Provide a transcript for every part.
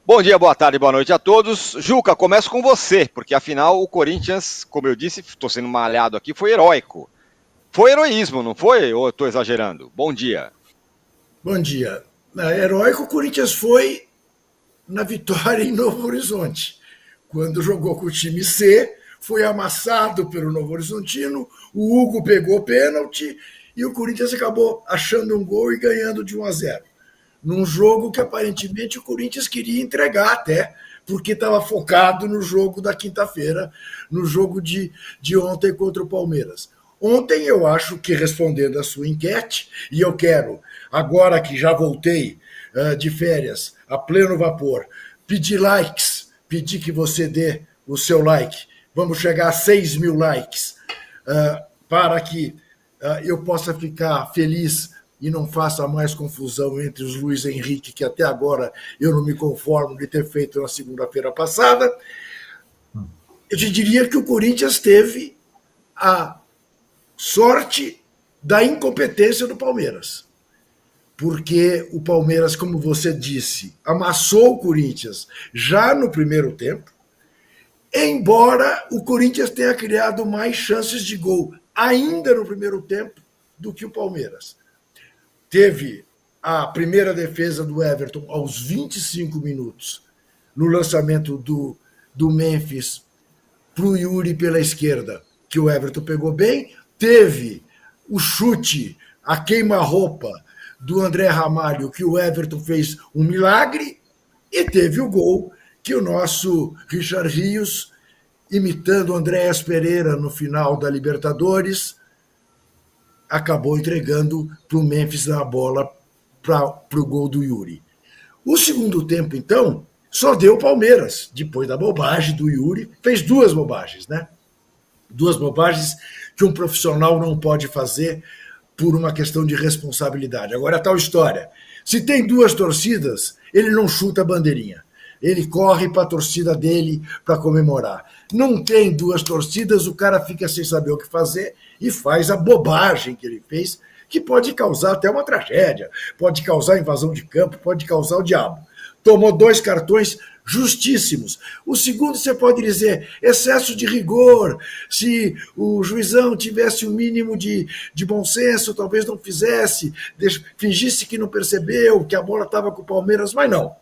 Bom dia, boa tarde, boa noite a todos. Juca, começo com você, porque afinal o Corinthians, como eu disse, estou sendo malhado aqui, foi heróico. Foi heroísmo, não foi? Ou estou exagerando? Bom dia. Bom dia. Heróico, o Corinthians foi na vitória em Novo Horizonte. Quando jogou com o time C, foi amassado pelo Novo Horizontino, o Hugo pegou pênalti e o Corinthians acabou achando um gol e ganhando de 1-0. Num jogo que aparentemente o Corinthians queria entregar até, porque estava focado no jogo da quinta-feira, no jogo de ontem contra o Palmeiras. Ontem eu acho que, respondendo a sua enquete, e eu quero, agora que já voltei de férias, a pleno vapor, pedir likes, pedir que você dê o seu like. Vamos chegar a 6 mil likes para que eu possa ficar feliz e não faça mais confusão entre os Luiz Henrique, que até agora eu não me conformo de ter feito na segunda-feira passada. Eu te diria que o Corinthians teve a sorte da incompetência do Palmeiras. Porque o Palmeiras, como você disse, amassou o Corinthians já no primeiro tempo, embora o Corinthians tenha criado mais chances de gol ainda no primeiro tempo do que o Palmeiras. Teve a primeira defesa do Everton aos 25 minutos, no lançamento do Memphis para o Yuri pela esquerda, que o Everton pegou bem. Teve o chute, a queima-roupa do André Ramalho, que o Everton fez um milagre, e teve o gol que o nosso Richard Rios, imitando o Andréas Pereira no final da Libertadores, acabou entregando para o Memphis a bola para o gol do Yuri. O segundo tempo, então, só deu o Palmeiras, depois da bobagem do Yuri, fez duas bobagens, né? Duas bobagens que um profissional não pode fazer por uma questão de responsabilidade. Agora, a tal história. Se tem duas torcidas, ele não chuta a bandeirinha. Ele corre para a torcida dele para comemorar. Não tem duas torcidas, o cara fica sem saber o que fazer e faz a bobagem que ele fez, que pode causar até uma tragédia, pode causar invasão de campo, pode causar o diabo. Tomou 2 cartões justíssimos. O segundo, você pode dizer, excesso de rigor. Se o juizão tivesse o mínimo de bom senso, talvez não fizesse, fingisse que não percebeu, que a bola estava com o Palmeiras, mas não.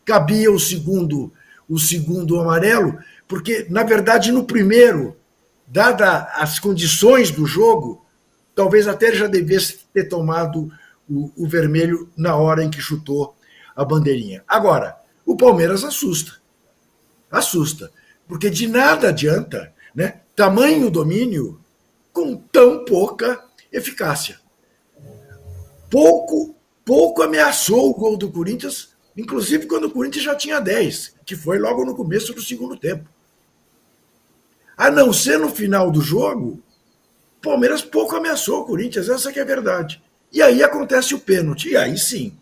Cabia o segundo amarelo, porque, na verdade, no primeiro, dadas as condições do jogo, talvez até ele já devesse ter tomado o vermelho na hora em que chutou a bandeirinha. Agora, o Palmeiras assusta, porque de nada adianta, né, tamanho domínio com tão pouca eficácia. Pouco ameaçou o gol do Corinthians, inclusive quando o Corinthians já tinha 10, que foi logo no começo do segundo tempo. A não ser no final do jogo, o Palmeiras pouco ameaçou o Corinthians, essa que é a verdade. E aí acontece o pênalti, e aí sim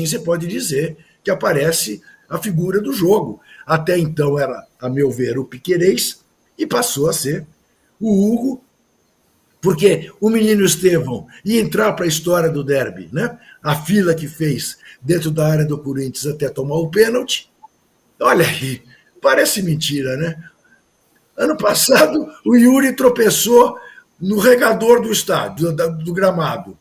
você pode dizer que aparece a figura do jogo. Até então era, a meu ver, o Piquerez, e passou a ser o Hugo, porque o menino Estevão ia entrar para a história do derby, né? A fila que fez dentro da área do Corinthians até tomar o pênalti. Olha aí, parece mentira, né? Ano passado, o Yuri tropeçou no regador do estádio, do gramado.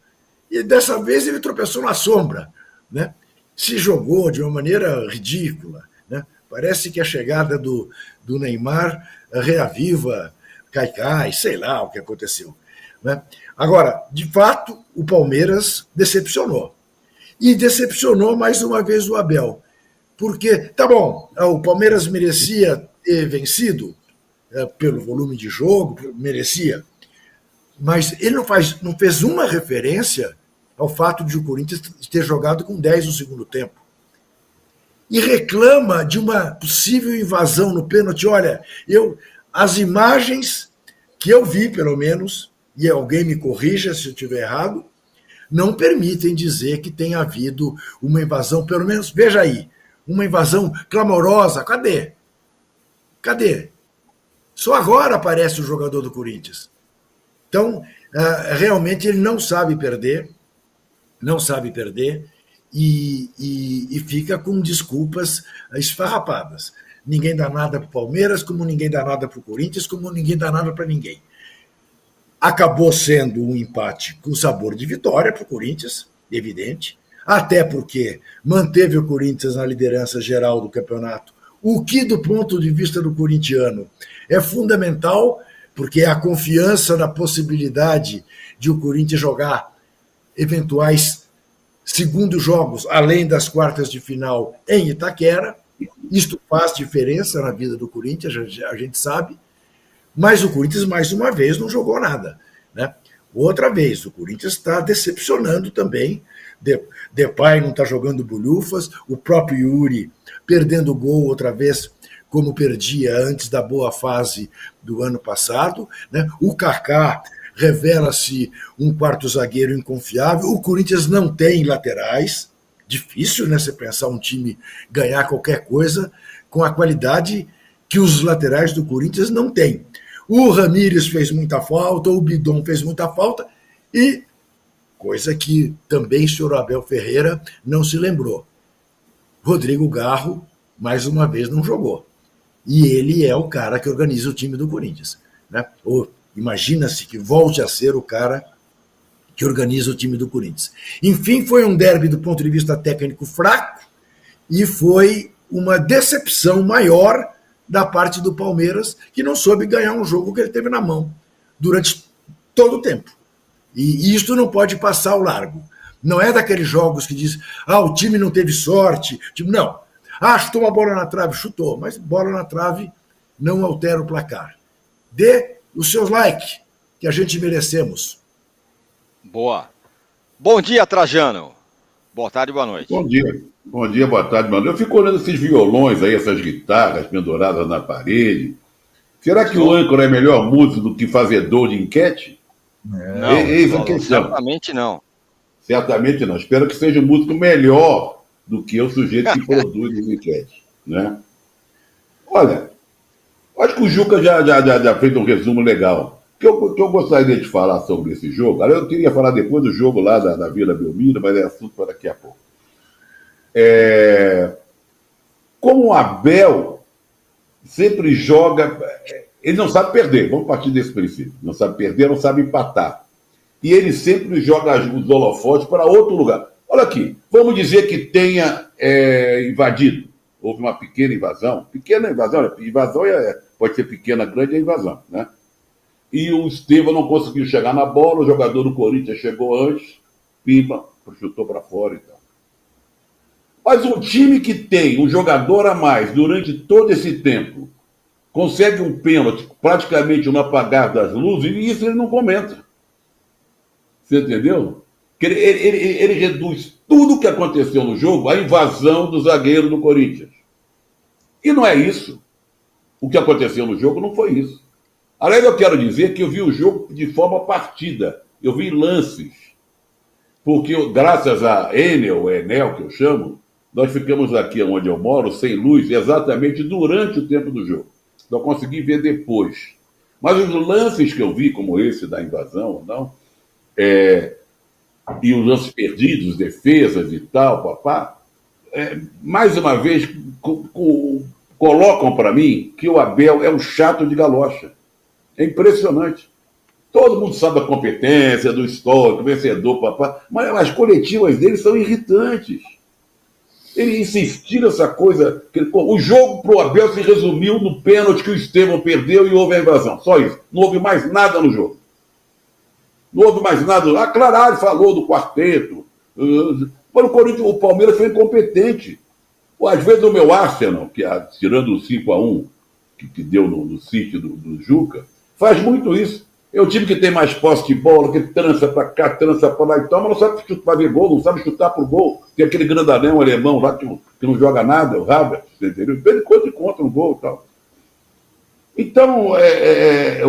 E dessa vez ele tropeçou na sombra, né? Se jogou de uma maneira ridícula, né? Parece que a chegada do Neymar reaviva Caicai, sei lá o que aconteceu, né? Agora, de fato, o Palmeiras decepcionou. E decepcionou mais uma vez o Abel. Porque, tá bom, o Palmeiras merecia ter vencido pelo volume de jogo, merecia. Mas ele não fez uma referência ao fato de o Corinthians ter jogado com 10 no segundo tempo. E reclama de uma possível invasão no pênalti. Olha, as imagens que eu vi, pelo menos, e alguém me corrija se eu estiver errado, não permitem dizer que tenha havido uma invasão, pelo menos, veja aí, uma invasão clamorosa. Cadê? Só agora aparece o jogador do Corinthians. Então, realmente ele não sabe perder, e fica com desculpas esfarrapadas. Ninguém dá nada para o Palmeiras, como ninguém dá nada para o Corinthians, como ninguém dá nada para ninguém. Acabou sendo um empate com sabor de vitória para o Corinthians, evidente, até porque manteve o Corinthians na liderança geral do campeonato, o que, do ponto de vista do corintiano, é fundamental, porque é a confiança na possibilidade de o Corinthians jogar eventuais segundos jogos, além das quartas de final em Itaquera. Isto faz diferença na vida do Corinthians, a gente sabe, mas o Corinthians, mais uma vez, não jogou nada, né? Outra vez, o Corinthians está decepcionando também. Depay não está jogando bolhufas, o próprio Yuri perdendo o gol outra vez, como perdia antes da boa fase do ano passado, né? O Kaká revela-se um quarto zagueiro inconfiável. O Corinthians não tem laterais. Difícil, né, você pensar um time ganhar qualquer coisa com a qualidade que os laterais do Corinthians não têm. O Ramírez fez muita falta, o Bidon fez muita falta e, coisa que também o senhor Abel Ferreira não se lembrou, Rodrigo Garro, mais uma vez, não jogou. E ele é o cara que organiza o time do Corinthians, né? Ou imagina-se que volte a ser o cara que organiza o time do Corinthians. Enfim, foi um derby do ponto de vista técnico fraco e foi uma decepção maior da parte do Palmeiras, que não soube ganhar um jogo que ele teve na mão durante todo o tempo. E isto não pode passar ao largo. Não é daqueles jogos que diz, o time não teve sorte. Não. Chutou uma bola na trave, chutou, mas bola na trave não altera o placar. Dê os seus likes, que a gente merecemos. Boa. Bom dia, Trajano. Boa tarde, boa noite. Bom dia, boa tarde, mano. Eu fico olhando esses violões aí, essas guitarras penduradas na parede. Será que o âncora é melhor músico do que fazedor de enquete? Não, certamente não. Certamente não. Espero que seja um músico melhor do que o sujeito que produz as enquetes, né? Olha, acho que o Juca já fez um resumo legal. O que eu gostaria de falar sobre esse jogo, eu queria falar depois do jogo lá da Vila Belmiro, mas é assunto para daqui a pouco. Como o Abel sempre joga, ele não sabe perder, vamos partir desse princípio, não sabe perder, não sabe empatar. E ele sempre joga os holofotes para outro lugar. Olha aqui, vamos dizer que tenha invadido, houve uma pequena invasão, pode ser pequena, grande, é invasão, né? E o Estevão não conseguiu chegar na bola, o jogador do Corinthians chegou antes, pimba, chutou para fora e tal. Mas um time que tem um jogador a mais durante todo esse tempo, consegue um pênalti praticamente no apagar das luzes, e isso ele não comenta. Você entendeu? Ele reduz tudo o que aconteceu no jogo à invasão do zagueiro do Corinthians. E não é isso. O que aconteceu no jogo não foi isso. Aliás, eu quero dizer que eu vi o jogo de forma partida. Eu vi lances. Porque, graças a Enel, que eu chamo, nós ficamos aqui onde eu moro, sem luz, exatamente durante o tempo do jogo. Só consegui ver depois. Mas os lances que eu vi, como esse da invasão ou não, e os lances perdidos, defesas e tal, mais uma vez, colocam para mim que o Abel é um chato de galocha. É impressionante. Todo mundo sabe da competência, do histórico, vencedor, mas as coletivas dele são irritantes. Ele insistir nessa coisa. O jogo pro Abel se resumiu no pênalti que o Estevão perdeu e houve a invasão. Só isso. Não houve mais nada no jogo. Não houve mais nada. Claro, ele falou do quarteto. Mas o Palmeiras foi incompetente. Às vezes o meu Arsenal, tirando o 5-1 que deu no sítio do Juca, faz muito isso. É o time que tem mais posse de bola, que trança para cá, trança para lá e tal, mas não sabe chutar ver gol, não sabe chutar pro gol. Tem aquele grandalhão alemão lá que não joga nada, o Havertz, entendeu? Ele contra um gol e tal. Então,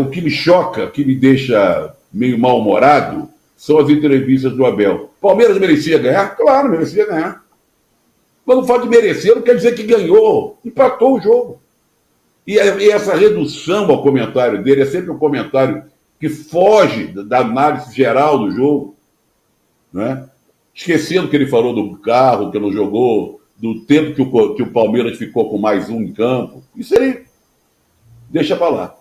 o que me choca, que me deixa meio mal-humorado, são as entrevistas do Abel. Palmeiras merecia ganhar? Claro, merecia ganhar. Mas não fato de merecer não quer dizer que ganhou. Empatou o jogo. E essa redução ao comentário dele é sempre um comentário que foge da análise geral do jogo, né? esquecendo que ele falou do carro, que não jogou, do tempo que o Palmeiras ficou com mais um em campo. Isso aí deixa para lá.